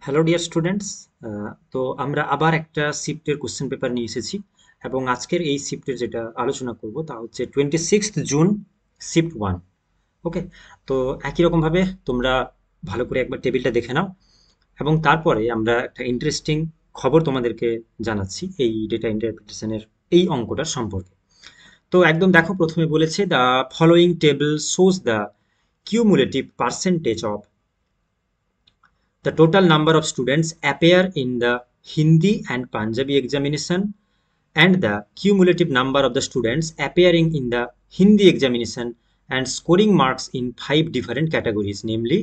Hello dear students. তো আমরা আবার একটা শিফটের কোশ্চেন পেপার নিয়ে এসেছি এবং আজকের এই শিফটের যেটা আলোচনা করব তা হচ্ছে 26 জুন শিফট 1। ওকে, তো একই রকমভাবে তোমরা ভালো করে একবার টেবিলটা দেখে নাও এবং তারপরে আমরা একটা ইন্টারেস্টিং খবর তোমাদেরকে জানাচ্ছি এই ডেটা ইন্টারপ্রিটেশনের এই অঙ্কটার সম্পর্কে। তো একদম দেখো, প্রথমে বলেছে the following table shows the cumulative percentage of the total number of students appear in the Hindi and Punjabi examination and the cumulative number of the students appearing in the Hindi examination and scoring marks in 5 different categories, namely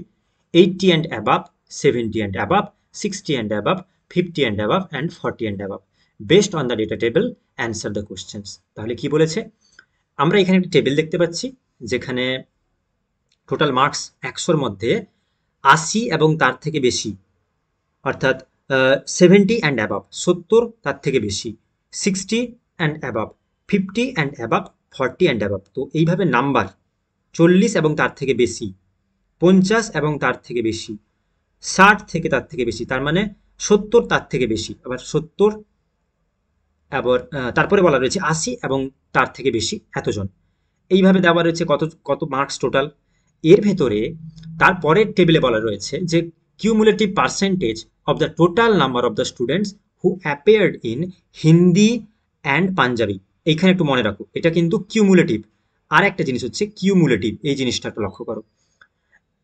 80 and above, 70 and above, 60 and above, 50 and above and 40 and above. Based on the data table, answer the questions. তাহলে কি বলেছে? আমরা এখানে একটা table দেখতে পাচ্ছি যেখানে total marks 100-র মধ্যে 80 এবং তার থেকে বেশি, অর্থাৎ 70 অ্যান্ড অ্যাবাভ, 70 তার থেকে বেশি, 60 and above, 50 and above, 40 and above. তো এইভাবে নাম্বার 40 এবং তার থেকে বেশি, 50 এবং তার থেকে বেশি, 60 থেকে তার থেকে বেশি, তার মানে 70 তার থেকে বেশি, আবার 70, আবার তারপরে বলা রয়েছে 80 এবং তার থেকে বেশি এতজন। এইভাবে দেওয়া রয়েছে কত কত মার্কস টোটাল। এর ভেতরে তারপরের টেবিলে বলা রয়েছে যে cumulative percentage of the total number of the students who appeared in Hindi and Punjabi. এইখানে একটু মনে রাখো, এটা কিন্তু কিউমুলেটিভ। আর একটা জিনিস হচ্ছে কিউমুলেটিভ, এই জিনিসটা একটু লক্ষ্য করো।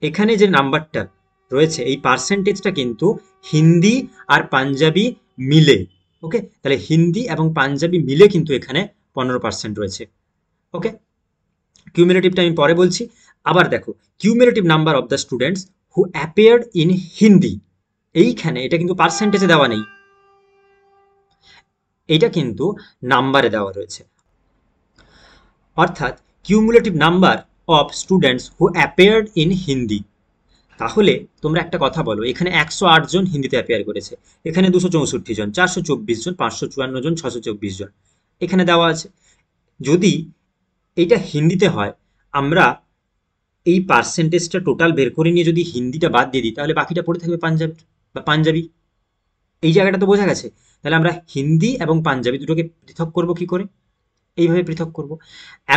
এখানে যে নাম্বারটা রয়েছে এই পার্সেন্টেজটা কিন্তু হিন্দি আর পাঞ্জাবি মিলে। ওকে, তাহলে হিন্দি এবং পাঞ্জাবি মিলে কিন্তু এখানে 15% রয়েছে। ওকে, কিউমুলেটিভটা আমি পরে বলছি। আবার দেখো, cumulative number of the students who appeared in Hindi, এইখানে এটা কিন্তু পার্সেন্টেজে দেওয়া নেই, এটা কিন্তু নাম্বারে দেওয়া রয়েছে। অর্থাৎ cumulative number of students who appeared in Hindi. তাহলে তোমরা একটা কথা বলো, এখানে 108 জন হিন্দিতে অ্যাপিয়ার করেছে, এখানে 264 জন, 424 জন, 554 জন, 624 জন এখানে দেওয়া আছে। যদি এটা হিন্দিতে হয়, আমরা এই পার্সেন্টেজটা টোটাল বের করে নিয়ে যদি হিন্দিটা বাদ দিয়ে দিই, তাহলে বাকিটা পড়ে থাকবে পাঞ্জাবি। এই জায়গাটা তো বোঝা গেছে। তাহলে আমরা হিন্দি এবং পাঞ্জাবি দুটোকে পৃথক করব কি করে? এইভাবে পৃথক করব।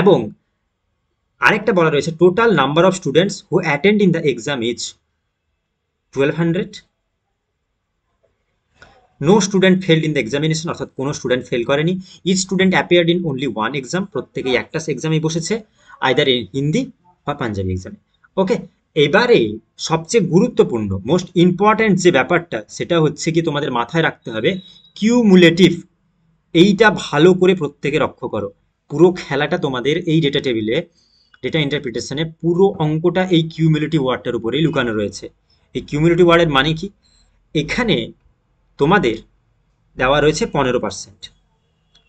এবং আরেকটা বলা রয়েছে total number of students who attend in the exam is 1200। No student failed in the examination, অর্থাৎ কোনো স্টুডেন্ট ফেল করেনি। Each student appeared in only one exam, প্রত্যেকেই একটা এক্সামে বসেছে, আইদার ইন হিন্দি বা পাঞ্জাবি এক্সামে। ওকে, এবারে সবচেয়ে গুরুত্বপূর্ণ মোস্ট ইম্পর্ট্যান্ট যে ব্যাপারটা, সেটা হচ্ছে কি তোমাদের মাথায় রাখতে হবে কিউমুলেটিভ। এইটা ভালো করে প্রত্যেকে লক্ষ্য করো। পুরো খেলাটা তোমাদের এই ডেটা টেবিলে, ডেটা ইন্টারপ্রিটেশনে পুরো অঙ্কটা এই কিউমুলেটিভ ওয়ার্ডটার উপরেই লুকানো রয়েছে। এই কিউমুলেটিভ ওয়ার্ডের মানে কি? এখানে তোমাদের দেওয়া রয়েছে 15%,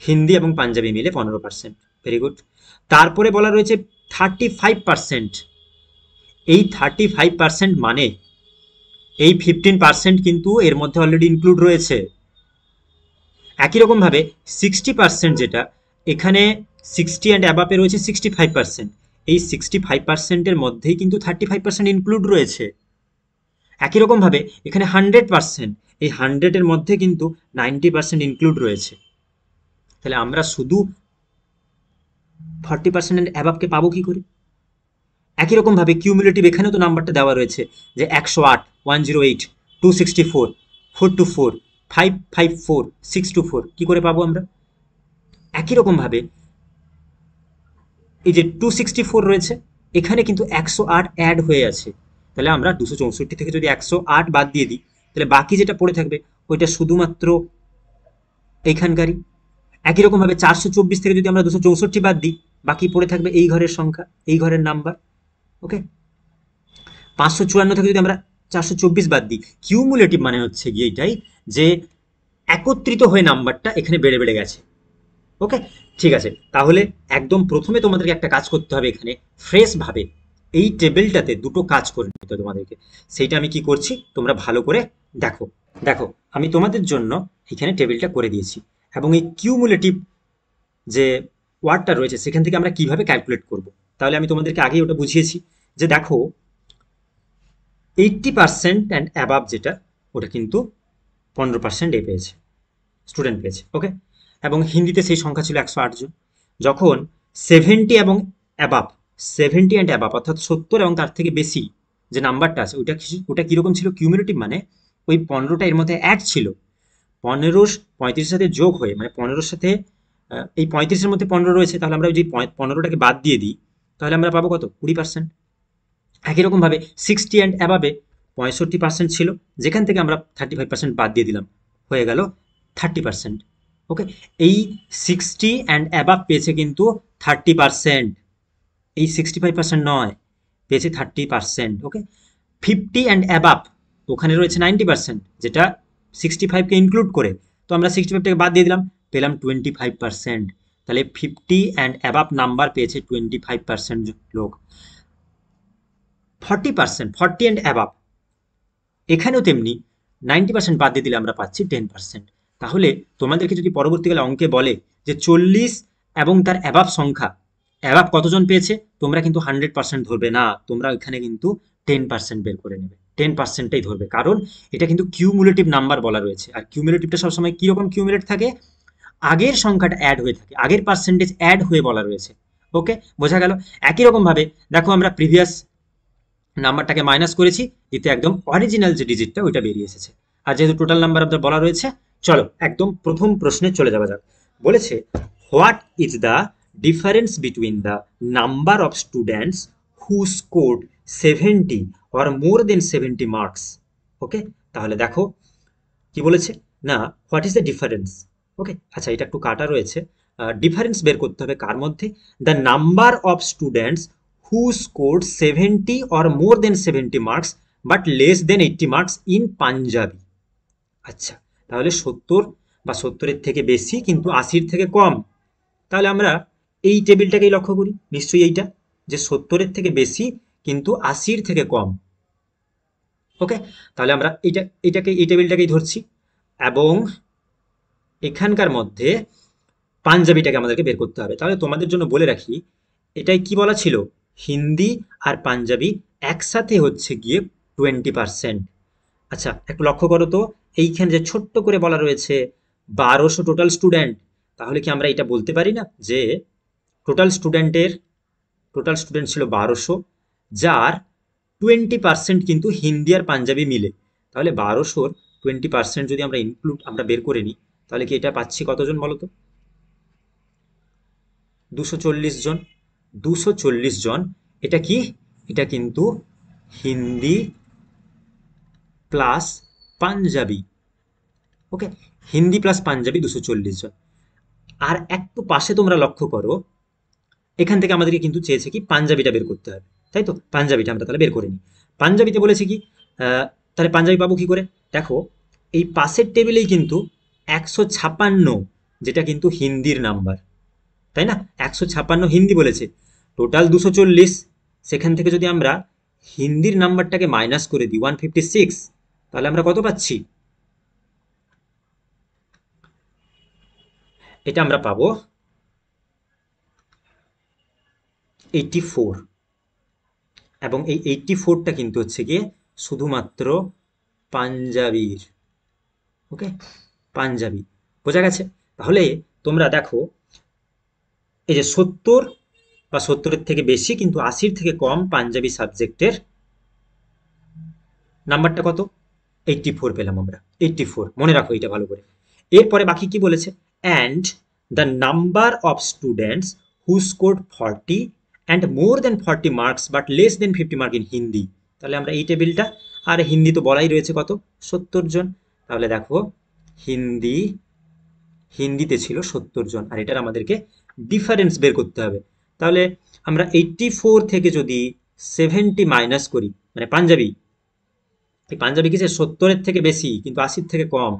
হিন্দি এবং পাঞ্জাবি মিলে 15%। Very good. তারপরে বলা রয়েছে 35%। এই 35% মানে এই 15% কিন্তু এর মধ্যে অলরেডি ইনক্লুড রয়েছে। একই রকমভাবে 60% যেটা, এখানে 60 অ্যান্ড অ্যাবাপে রয়েছে 65%। এই 65%-এর মধ্যেই কিন্তু 35% ইনক্লুড রয়েছে। একই রকমভাবে এখানে 100%, এই 100-এর মধ্যে কিন্তু 90% ইনক্লুড রয়েছে। তাহলে আমরা শুধু 40% অ্যান্ড অ্যাবাভকে পাবো কি করে? একই রকমভাবে কিউমুলেটিভ এখানেও তো নাম্বারটা দেওয়া রয়েছে যে 108, 108, 264, 424, 554, 624, কি করে পাবো আমরা? একই রকমভাবে এই যে 264 রয়েছে, এখানে কিন্তু 108 অ্যাড হয়ে আছে। তাহলে আমরা 264 থেকে যদি 108 বাদ দিয়ে দিই, তাহলে বাকি যেটা পড়ে থাকবে ওইটা শুধুমাত্র এইখানকারই। একই রকমভাবে 424 থেকে যদি আমরা 264 বাদ দিই, বাকি পড়ে থাকবে এই ঘরের সংখ্যা, এই ঘরের নাম্বার। ওকে, 554 থেকে যদি আমরা 424 বাদ দিই, কিউমুলেটিভ মানে হচ্ছে গিয়ে এইটাই যে একত্রিত হয়ে নাম্বারটা এখানে বেড়ে বেড়ে গেছে। ওকে, ঠিক আছে। তাহলে একদম প্রথমে তোমাদেরকে একটা কাজ করতে হবে, এখানে ফ্রেশ ভাবে এই টেবিলটাতে দুটো কাজ করে নিতে হবে তোমাদেরকে। সেইটা আমি কি করছি তোমরা ভালো করে দেখো। দেখো, আমি তোমাদের জন্য এখানে টেবিলটা করে দিয়েছি এবং এই কিউমুলেটিভ যে ওয়ার্ডটা রয়েছে সেখান থেকে আমরা কিভাবে ক্যালকুলেট করব। তাহলে আমি তোমাদেরকে আগেই ওটা বুঝিয়েছি যে দেখো 80% অ্যান্ড অ্যাবাভ যেটা, ওটা কিন্তু 15% এ পেয়েছে, স্টুডেন্ট পেয়েছে। ওকে, এবং হিন্দিতে সেই সংখ্যা ছিল 108 জন। যখন 70 এবং অ্যাবাভ, 70 অ্যান্ড অ্যাবাভ অর্থাৎ 70 এবং তার থেকে বেশি যে নাম্বারটা আছে ওটা কীরকম ছিল, কিউমুলেটিভ মানে ওই 15টা এর মধ্যে অ্যাড ছিল, 15 35-এর সাথে যোগ হয়ে, মানে 15-র সাথে এই 35-এর মধ্যে 15 রয়েছে, তাহলে আমরা ওই যে 15টাকে বাদ দিয়ে দিই, তাহলে আমরা পাবো কত, 20%। একই রকমভাবে 60 অ্যান্ড অ্যাবাবে 65% ছিল, যেখান থেকে আমরা 35% বাদ দিয়ে দিলাম, হয়ে গেল 30%। ওকে, এই 60 অ্যান্ড অ্যাবাভ পেয়েছে কিন্তু 30%, এই 65% নয়, পেয়েছে 30%। ওকে, 50 অ্যান্ড অ্যাবাভ ওখানে রয়েছে 90%, যেটা 65কে ইনক্লুড করে, তো আমরা 65টাকে বাদ দিয়ে দিলাম, পেলাম 25%। তাহলে 50 অ্যান্ড অ্যাবাভ নাম্বার পেয়েছে 25% লোক। 40%, 40 অ্যান্ড অ্যাবাভ, এখানেও তেমনি 90% বাদ দিয়ে দিলে আমরা পাচ্ছি 10%। তাহলে তোমাদেরকে যদি পরবর্তীকালে অঙ্কে বলে যে 40 এবং তার অ্যাবাভ সংখ্যা, অ্যাবাভ কতজন পেয়েছে, তোমরা কিন্তু 100% ধরবে না, তোমরা ওইখানে কিন্তু 10% বের করে নেবে, 10%টাই ধরবে, কারণ এটা কিন্তু কিউমুলেটিভ নাম্বার বলা রয়েছে। আর কিউমুলেটিভটা সবসময় কীরকম কিউমুলেট থাকে, আগের সংখ্যাটা অ্যাড হয়ে থাকে, আগের পার্সেন্টেজ অ্যাড হয়ে বলা রয়েছে। ওকে, বোঝা গেল। একই রকমভাবে দেখো আমরা প্রিভিয়াস নাম্বারটাকে মাইনাস করেছি, এতে একদম অরিজিনাল যে ডিজিটটা ওইটা বেরিয়ে এসেছে। আর যেহেতু টোটাল নাম্বার আমাদের বলা রয়েছে, চলো একদম প্রথম প্রশ্নে চলে যাওয়া যাক। বলেছে what is the difference between the number of students who scored 70 or more than 70 marks. Okay, তাহলে দেখো কি বলেছে না, what is the difference. Okay, আচ্ছা এটা একটু কাটা রয়েছে, ডিফারেন্স বের করতে হবে কার মধ্যে, the number of students who scored 70 or more than 70 marks but less than 80 marks in Punjabi. আচ্ছা, তাহলে 70 বা 70-এর থেকে বেশি কিন্তু 80-র থেকে কম, তাহলে আমরা এই টেবিলটাকেই লক্ষ্য করি, নিশ্চয়ই এইটা, যে 70-এর থেকে বেশি কিন্তু 80-র থেকে কম। ওকে, তাহলে আমরা এই টেবিলটাকেই ধরছি, এবং এখানকার মধ্যে পাঞ্জাবিটাকে আমাদেরকে বের করতে হবে। তাহলে তোমাদের জন্য বলে রাখি, এটাই কি বলা ছিল, হিন্দি আর পাঞ্জাবি একসাথে হচ্ছে গিয়ে 20%। আচ্ছা একটু লক্ষ্য করো তো, এইখানে যে ছোট্ট করে বলা রয়েছে 1200 টোটাল স্টুডেন্ট, তাহলে কি আমরা এটা বলতে পারি না যে টোটাল স্টুডেন্ট ছিল 1200, যার 20% কিন্তু হিন্দি আর পাঞ্জাবি মিলে, তাহলে 1200-র 20% যদি আমরা বের করে নিই, তাহলে কি এটা পাচ্ছি কতজন বলো তো, 240 জন। 240 জন, এটা কি, এটা কিন্তু হিন্দি প্লাস পাঞ্জাবি। ওকে, হিন্দি প্লাস পাঞ্জাবি 240 জন। আর একটু পাশে তোমরা লক্ষ্য করো, এখান থেকে আমাদেরকে কিন্তু চেয়েছে কি পাঞ্জাবিটা বের করতে হবে, তাই তো, পাঞ্জাবিটা আমরা তাহলে বের করে নিই। পাঞ্জাবিতে বলেছে কি, তাহলে পাঞ্জাবি পাবো কি করে, দেখো এই পাশের টেবিলেই কিন্তু 156, যেটা কিন্তু হিন্দির নাম্বার, তাই না, 156 হিন্দি বলেছে, টোটাল 240, সেখান থেকে যদি আমরা হিন্দির নাম্বারটাকে মাইনাস করে দিই 156, তাহলে আমরা কত পাচ্ছি, এটা আমরা পাবো 84। এবং এই 84টা কিন্তু হচ্ছে গিয়ে শুধুমাত্র পাঞ্জাবির। ওকে, পাঞ্জাবি, বোঝা গেছে। তাহলে তোমরা দেখো, এই যে 70 বা 70-এর থেকে বেশি কিন্তু 80-র থেকে কম পাঞ্জাবি সাবজেক্টের নাম্বারটা কত, 84 পেলাম আমরা, 84, মনে রাখো এটা ভালো করে। এরপরে বাকি কি বলেছে, and the number of students who scored 40 and more than 40 marks but less than 50 mark in Hindi. তাহলে আমরা এই টেবিলটা, আর হিন্দি তো বলাই রয়েছে কত, 70 জন। তাহলে দেখো হিন্দিতে ছিল 70 জন, আর এটার আমাদেরকে ডিফারেন্স বের করতে হবে। তাহলে আমরা 84 থেকে যদি 70 মাইনাস করি, মানে পাঞ্জাবি, এই পাঞ্জাবি কি যে 70-এর থেকে বেশি কিন্তু 80-র থেকে কম,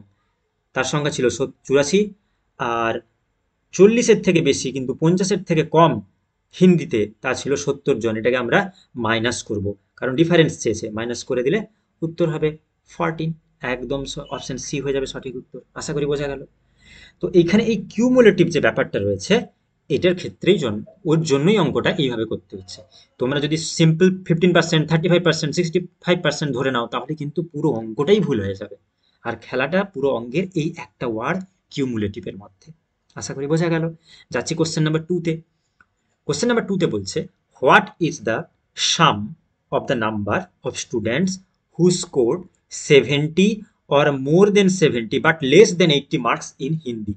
তার সংখ্যা ছিল 84, আর 40-এর থেকে বেশি কিন্তু 50-এর থেকে কম হিন্দিতে, তা ছিল 70 জন। এটাকে আমরা মাইনাস করব, কারণ ডিফারেন্স চেয়েছে, মাইনাস করে দিলে উত্তর হবে 14। একদম অপশন সি হয়ে যাবে সঠিক উত্তর। আশা করি বোঝা গেল। তো এইখানে এই কিউমুলেটিভ যে ব্যাপারটা রয়েছে, এটার ক্ষেত্রেই ওর জন্যই অঙ্কটা এইভাবে করতে হচ্ছে। তোমরা যদি সিম্পল 15%, 35%, 65% ধরে নাও, তাহলে কিন্তু পুরো অঙ্কটাই ভুল হয়ে যাবে। আর খেলাটা পুরো অঙ্কের এই একটা ওয়ার্ড কিউমুলেটিভের মধ্যে। আশা করি বোঝা গেল। যাচ্ছি কোশ্চেন নাম্বার 2-তে। কোশ্চেন নাম্বার 2-তে বলছে, what is the some of the number of students who score 70 or more than 70 but less than 80 marks in Hindi?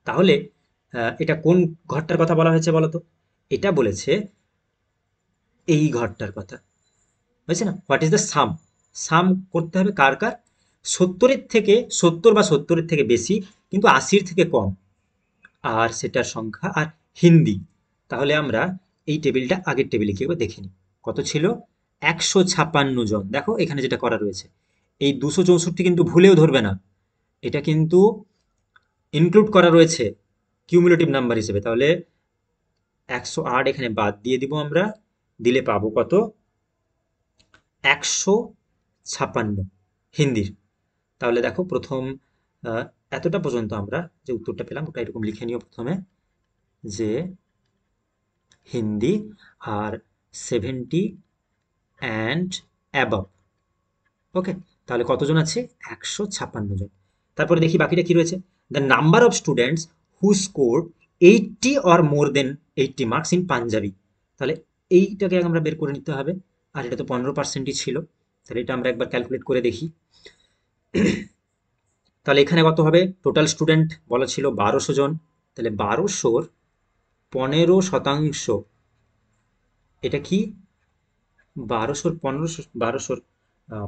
তাহলে এটা কোন ঘরটার কথা বলা হয়েছে বলো তো? এটা বলেছে এই ঘরটার কথা, বুঝছে না? হোয়াট ইজ দ্য সাম? সাম করতে হবে কার কার? 70 বা 70-এর থেকে বেশি, কিন্তু 80-র থেকে কম, আর সেটার সংখ্যা, আর হিন্দি। তাহলে আমরা এই টেবিলটা আগের টেবিলে কি দেখে নিই। কত ছিল? 156 জন। দেখো এখানে যেটা করা রয়েছে, এই 264 কিন্তু ভুলেও ধরবে না, এটা কিন্তু ইনক্লুড করা রয়েছে কিউমুলেটিভ নাম্বার হিসেবে। তাহলে 108 এখানে বাদ দিয়ে দিব আমরা, দিলে পাবো কত? 156 হিন্দির। তাহলে দেখো প্রথম এতটা পর্যন্ত আমরা যে উত্তরটা পেলাম ওটা এরকম লিখে নিও প্রথমে, যে হিন্দি আর 70 অ্যান্ড অ্যাবভ। ওকে, তাহলে কতজন আছে? 156 জন। তারপরে দেখি বাকিটা কি রয়েছে। The number of students who score 80 or more than 80 marks in Punjabi. তাহলে এইটাকে আমরা বের করে নিতে হবে, আর এটা তো 15%ই ছিল। তাহলে এটা আমরা একবার ক্যালকুলেট করে দেখি। তাহলে এখানে কত হবে? টোটাল স্টুডেন্ট বলা ছিল 1200 জন, তাহলে 1200-র 15%, এটা কি? 1200-র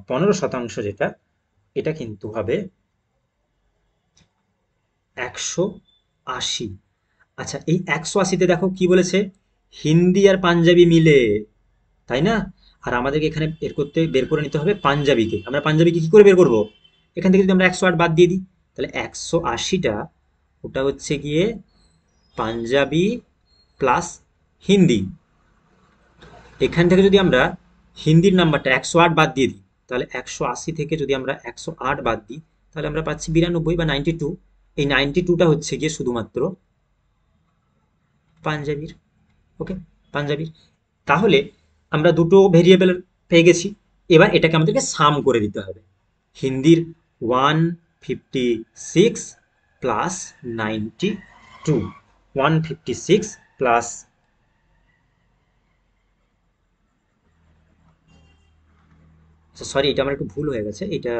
15% যেটা, এটা কিন্তু হবে 180। আচ্ছা, এই 180-তে দেখো কি বলেছে? হিন্দি আর পাঞ্জাবি মিলে, তাই না? আর আমাদেরকে এখানে বের করে নিতে হবে পাঞ্জাবিকে। আমরা পাঞ্জাবিকে কি করে বের করব? এখান থেকে যদি আমরা 108 বাদ দিয়ে দিই, তাহলে 180টা ওটা হচ্ছে গিয়ে পাঞ্জাবি প্লাস হিন্দি। এখান থেকে যদি আমরা হিন্দির নাম্বারটা 108 বাদ দিয়ে দিই, তাহলে 180 থেকে যদি আমরা 108 বাদ দিই, তাহলে আমরা পাচ্ছি 92 বা 92। এই 92টা হচ্ছে গিয়ে শুধুমাত্র পাঞ্জাবির। ওকে, পাঞ্জাবির। তাহলে আমরা দুটো ভেরিয়েবল পেয়ে গেছি। এবার এটাকে আমাদেরকে সাম করে দিতে হবে। হিন্দির 156 প্লাস 92, 156 প্লাস, সরি এটা আমার একটু ভুল হয়ে গেছে, এটা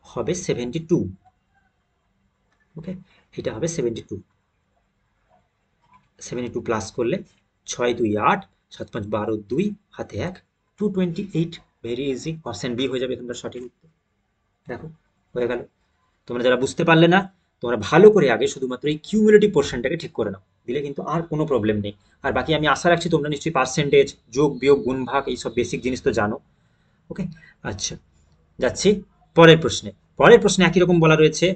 হবে 72। ওকে, এটা হবে 72। 72 প্লাস করলে 6 2 8, 7 5 12, 2 হাতে 1, 228। ভেরি ইজি, অপশন বি হয়ে যাবে এখানকার সঠিক উত্তর। দেখো হয়ে গেল। তোমরা যারা বুঝতে পারলে না, তোমরা ভালো করে আগে শুধুমাত্র এই কিউমুলেটিভ পোর্শনটাকে ঠিক করে নাও, দিলে কিন্তু আর কোনো প্রবলেম নেই। আর বাকি আমি আশা রাখছি তোমরা নিশ্চয়ই পার্সেন্টেজ, যোগ বিয়োগ গুণ ভাগ এইসব বেসিক জিনিস তো জানো। ওকে, আচ্ছা যাচ্ছি পরের প্রশ্নে। পরের প্রশ্নে একই রকম বলা রয়েছে,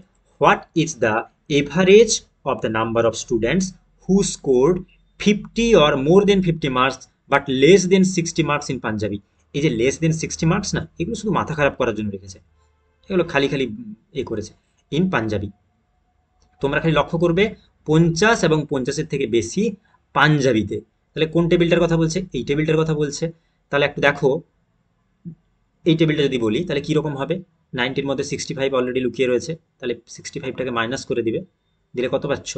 what is the average of the number of students who scored 50 or more than 50 marks but less than 60 marks in Punjabi. এই যে লেস দেন 60 মার্কস না, এগুলো শুধু মাথা খারাপ করার জন্য রেখেছে, এগুলো খালি খালি করেছে। ইন পাঞ্জাবি, তোমরা খালি লক্ষ্য করবে 50 এবং 50-এর থেকে বেশি পাঞ্জাবিতে। তাহলে কোন টেবিলটার কথা বলছে? এই টেবিলটার কথা বলছে। তাহলে একটু দেখো, এই টেবিলটা যদি বলি তাহলে কীরকম হবে? 90-র মধ্যে 65 অলরেডি লুকিয়ে রয়েছে, তাহলে 65টাকে মাইনাস করে দিবে, দিলে কত পাচ্ছ?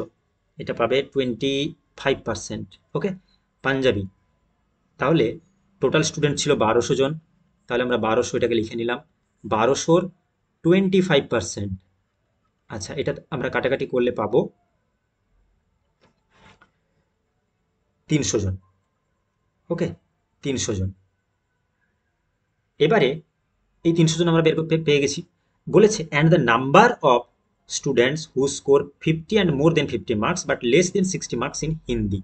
এটা পাবে 25%। ওকে, পাঞ্জাবি। তাহলে টোটাল স্টুডেন্ট ছিল 1200 জন, তাহলে আমরা 1200 এটাকে লিখে নিলাম, 1200-র 25%। আচ্ছা, এটা আমরা কাটাকাটি করলে পাবো 300 জন। ওকে, 300 জন। এবারে এই 300 জন আমরা বের করতে পেয়ে গেছি। বলেছে and the number of students who score 50 and more than 50 marks but less than 60 marks in Hindi.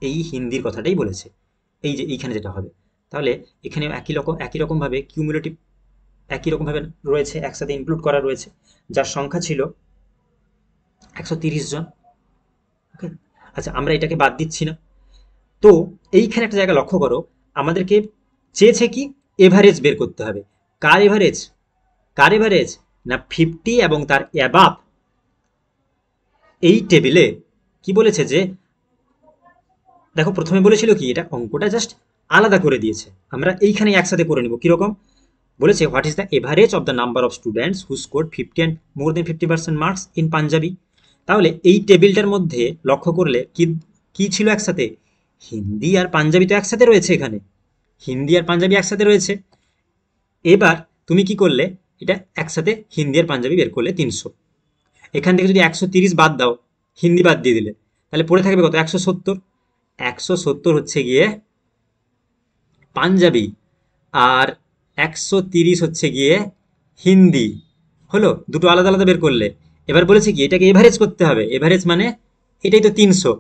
এই হিন্দির কথাটাই বলেছে, এই যে এইখানে যেটা হবে। তাহলে এখানে একই রকমভাবে কিউমুলেটিভ একই রকমভাবে রয়েছে, একসাথে ইনক্লুড করা রয়েছে, যার সংখ্যা ছিল 130 জন। ওকে, আচ্ছা আমরা এটাকে বাদ দিচ্ছি না। তো এইখানে একটা জায়গা লক্ষ্য করো, আমাদেরকে চেয়েছে কি? এভারেজ বের করতে হবে। কার এভারেজ? কার এভারেজ? না 50 এবং তার অ্যাবাভ এই টেবিলে কি বলেছে যে দেখো প্রথমে বলেছিল কি এটা অঙ্কটা জাস্ট আলাদা করে দিয়েছে, আমরা এইখানে একসাথে করে নিব কিরকম। বলেছে what is the average of the number of students who score 50 and more than 50% marks in Punjabi. তাহলে এই টেবিলটার মধ্যে লক্ষ্য করলে কি কি ছিল একসাথে, হিন্দি আর পাঞ্জাবি তো একসাথে রয়েছে এখানে, হিন্দি আর পাঞ্জাবি একসাথে রয়েছে। এবার তুমি কি করলে, এটা একসাথে হিন্দি আর পাঞ্জাবি বের করলে 300, এখান থেকে যদি 130 বাদ দাও, হিন্দি বাদ দিয়ে দিলে, তাহলে পড়ে থাকবে কত, 170। 170 হচ্ছে গিয়ে পাঞ্জাবি, আর 130 হচ্ছে গিয়ে হিন্দি। হলো দুটো আলাদা আলাদা বের করলে। এবার বলেছে কি এটাকে এভারেজ করতে হবে, এভারেজ মানে এটাই তো 300,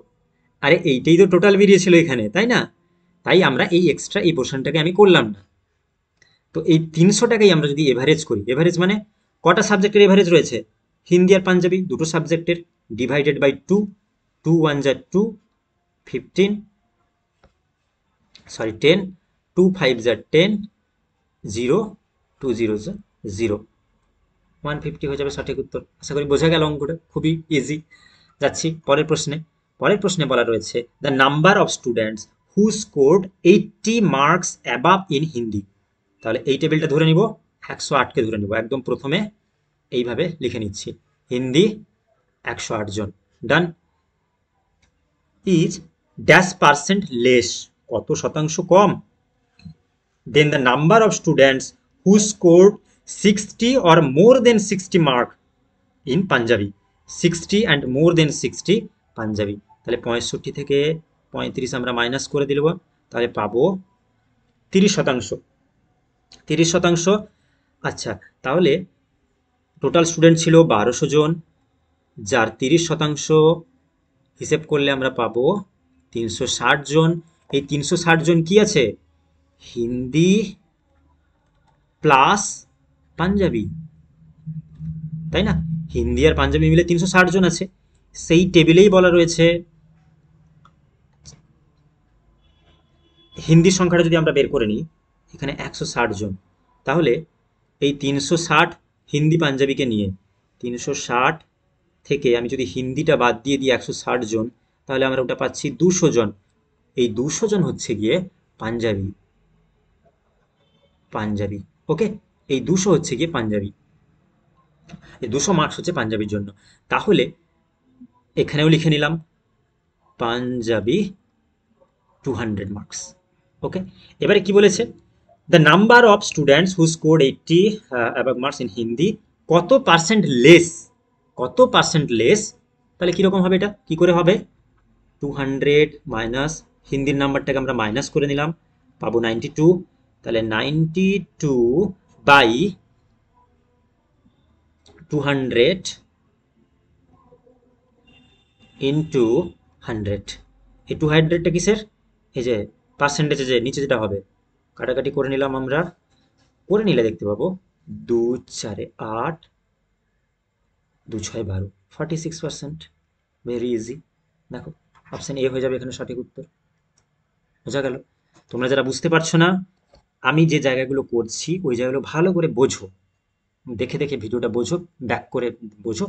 আরে এইটাই তো টোটাল বেরিয়েছিল এখানে, তাই না? তাই আমরা এই এক্সট্রা এই পোর্শনটাকে আমি করলাম না। তো এই 300টাকেই আমরা যদি এভারেজ করি, এভারেজ মানে কটা সাবজেক্টের এভারেজ রয়েছে, হিন্দি আর পাঞ্জাবি দুটো সাবজেক্টের, divided by two, two one যা টু, 15, সরি 10, টু ফাইভ যা 10, জিরো, টু জিরো যা জিরো, 150 হয়ে যাবে সঠিক উত্তর। আশা করি বোঝা গেল অঙ্কটা, খুবই ইজি। যাচ্ছি পরের প্রশ্নে। পরের প্রশ্নে বলা রয়েছে the number of students who scored 80 marks above in Hindi. তাহলে এই টেবিলটা ধরে নিব, 108কে ধরে নিব, একদম প্রথমে এইভাবে লিখে নিচ্ছি, হিন্দি 108 জন, done. Is dash percent less, কত শতাংশ কম, then the number of students who scored 60 or more than 60 mark in Punjabi, 60 and more than 60 Punjabi. তাহলে 65 থেকে 35 আমরা মাইনাস করে দিলব, তাহলে পাবো 30%। 30%। আচ্ছা, তাহলে টোটাল স্টুডেন্ট ছিল 1200 জন, যার 30% হিসেব করলে আমরা পাবো 360 জন। এই 360 জন কি আছে, হিন্দি প্লাস পাঞ্জাবি, তাই না? হিন্দি আর পাঞ্জাবি মিলে 360 জন আছে। সেই টেবিলেই বলা রয়েছে হিন্দির সংখ্যাটা যদি আমরা বের করে নিই, এখানে 160 জন, তাহলে এই 360 হিন্দি পাঞ্জাবিকে নিয়ে, 360 থেকে আমি যদি হিন্দিটা বাদ দিয়ে দিই 160 জন, তাহলে আমরা ওটা পাচ্ছি 200 জন। এই 200 জন হচ্ছে গিয়ে পাঞ্জাবি, পাঞ্জাবি, ওকে, এই 200 হচ্ছে গিয়ে পাঞ্জাবি, এই 200 মার্কস হচ্ছে পাঞ্জাবির জন্য। তাহলে এখানেও লিখে নিলাম পাঞ্জাবি 200 মার্কস, ওকে। এবারে কি বলেছে, the number of students who scored 80 above marks in Hindi, কত পার্সেন্ট লেস, কত পার্সেন্ট লেস। তাহলে কীরকম হবে, এটা কি করে হবে, 200 মাইনাস হিন্দির নাম্বারটাকে আমরা মাইনাস করে নিলাম, পাবো 92। তাহলে 92 বাই 200 ইন্টু 100। এই 200টা কিসের, এই যে পার্সেন্টেজে যে নিচে যেটা হবে, কাটাকাটি করে নিলাম আমরা, করে নিলে দেখতে পাবো 2 4 8, 2 6 12, 46%। ভেরি ইজি, দেখো অপশন এ হয়ে যাবে এখানে সঠিক উত্তর। বোঝা গেল? তোমরা যারা বুঝতে পারছো না, আমি যে জায়গাগুলো করছি ওই জায়গাগুলো ভালো করে বোঝো, দেখে দেখে ভিডিওটা বোঝো, ব্যাক করে বোঝো,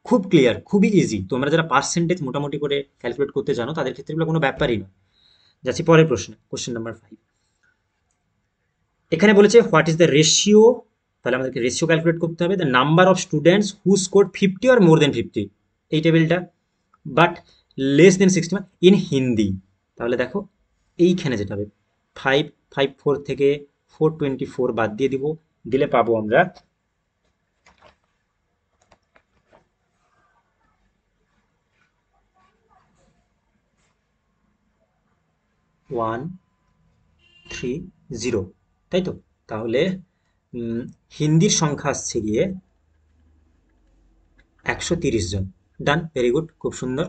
খুব ক্লিয়ার, খুবই ইজি। তোমরা যারা পার্সেন্টেজ মোটামুটি করে ক্যালকুলেট করতে জানো তাদের ক্ষেত্রে এগুলো কোনো ব্যাপারই নয়। যাচ্ছি পরের প্রশ্নে, কোশ্চেন নাম্বার 5। এখানে বলেছে হোয়াট ইজ দ্য রেশিও, তাহলে আমাদেরকে রেশিও ক্যালকুলেট করতে হবে, the number of students who score 50 or more than 50, এই টেবিলটা, but less than 60 in Hindi. তাহলে দেখো এইখানে যেটা হবে, 554 থেকে 424 বাদ দিয়ে দিব, দিলে পাবো আমরা 130, তাই তো? তাহলে হিন্দির সংখ্যা আসছে গিয়ে 130 জন, ডান, ভেরি গুড, খুব সুন্দর।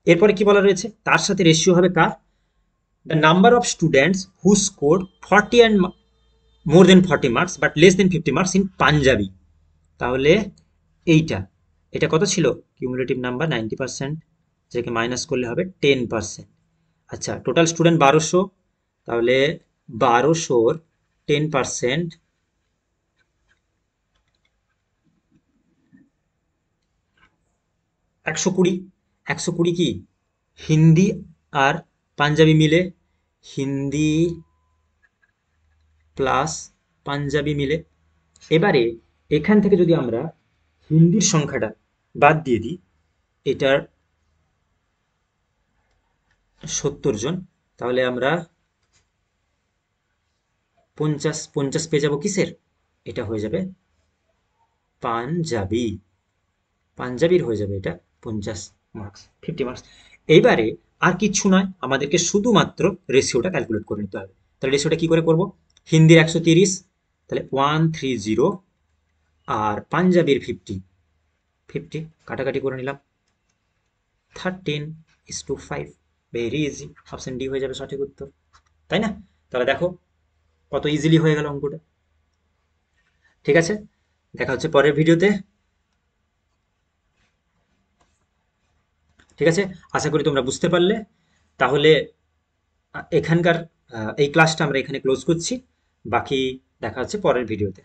এরপরে কি বলা রয়েছে, তার সাথে রেশিও হবে কার, the number of students who score 40 and more than 40 marks but less than 50 marks in Punjabi. তাহলে এইটা, এটা কত ছিল, কিউমুলেটিভ নাম্বার 90%, যেটাকে মাইনাস করলে হবে 10%। আচ্ছা, টোটাল স্টুডেন্ট 1200, তাহলে 1200-র 10% 120, 120 কি হিন্দি আর পাঞ্জাবি মিলে, হিন্দি প্লাস পাঞ্জাবি মিলে। এবারে এখান থেকে যদি আমরা হিন্দির সংখ্যাটা বাদ দিয়ে দিই, এটার 70 জন, তাহলে আমরা 50 পেয়ে যাবো কিসের, এটা হয়ে যাবে পাঞ্জাবি, পাঞ্জাবির হয়ে যাবে এটা 50 মার্কস, 50 মার্কস। এইবারে আর কিচ্ছু নয়, আমাদেরকে শুধুমাত্র রেশিওটা ক্যালকুলেট করে নিতে হবে। তাহলে রেশিওটা কি করে করব, হিন্দির 130, তাহলে 130, আর পাঞ্জাবির 50, 50 কাটাকাটি করে নিলাম, 13:5। ভেরি ইজি, অপশন ডি হয়ে যাবে সঠিক উত্তর, তাই না? তাহলে দেখো কত ইজিলি হয়ে গেল অঙ্কটা। ঠিক আছে, দেখা হচ্ছে পরের ভিডিওতে। ঠিক আছে, আশা করি তোমরা বুঝতে পারলে। তাহলে এখানকার এই ক্লাসটা আমরা এখানে ক্লোজ করছি, বাকি দেখা হচ্ছে পরের ভিডিওতে।